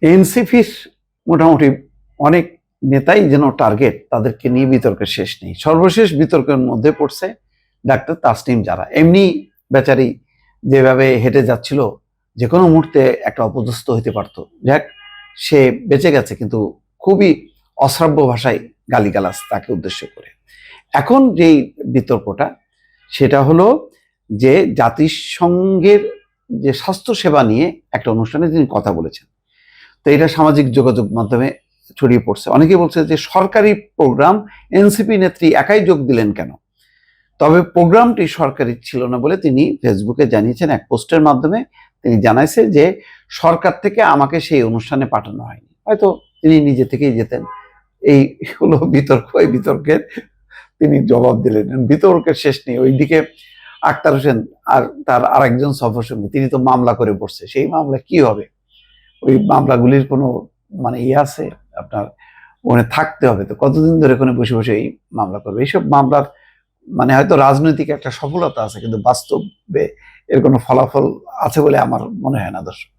এনসিপির মোটামুটি অনেক নেতাই যেন টার্গেট, তাদেরকে নিয়ে বিতর্কের শেষ নেই। সর্বশেষ বিতর্কের মধ্যে পড়ছে ডাক্তার তাসনিম জারা। এমনি বেচারি যেভাবে হেঁটে যাচ্ছিল, যে কোনো মুহূর্তে একটা অপদস্থ হইতে পারত। যাক, সে বেঁচে গেছে, কিন্তু খুবই অশ্রাব্য ভাষায় গালিগালাজ তাকে উদ্দেশ্য করে। এখন যেই বিতর্কটা, সেটা হলো যে জাতিসংঘের যে স্বাস্থ্য সেবা নিয়ে একটা অনুষ্ঠানে তিনি কথা বলেছেন। তো এটা সামাজিক যোগাযোগ মাধ্যমে ছড়িয়ে পড়ছে। অনেকে বলছে যে সরকারি প্রোগ্রাম, এনসিপি নেত্রী একাই যোগ দিলেন কেন? তবে প্রোগ্রামটি সরকারি ছিল না বলে তিনি ফেসবুকে জানিয়েছেন। এক পোস্টের মাধ্যমে তিনি জানাইছে যে সরকার থেকে আমাকে সেই অনুষ্ঠানে পাঠানো হয়নি, হয়তো তিনি নিজে থেকেই যেতেন। এই হলো বিতর্ক। এই বিতর্কের তিনি জবাব দিলেন। বিতর্কের শেষ নেই। ওইদিকে আক্তার হোসেন আর তার আরেকজন সফরসঙ্গী, তিনি তো মামলা করে পড়ছে। সেই মামলা কি হবে? ওই মামলাগুলির কোনো মানে আছে আপনার, ওখানে থাকতে হবে। তো কতদিন ধরে ওখানে বসে বসে এই মামলা করবে? এইসব মামলার মানে হয়তো রাজনৈতিক একটা সফলতা আছে, কিন্তু বাস্তবে এর কোনো ফলাফল আছে বলে আমার মনে হয় না দর্শক।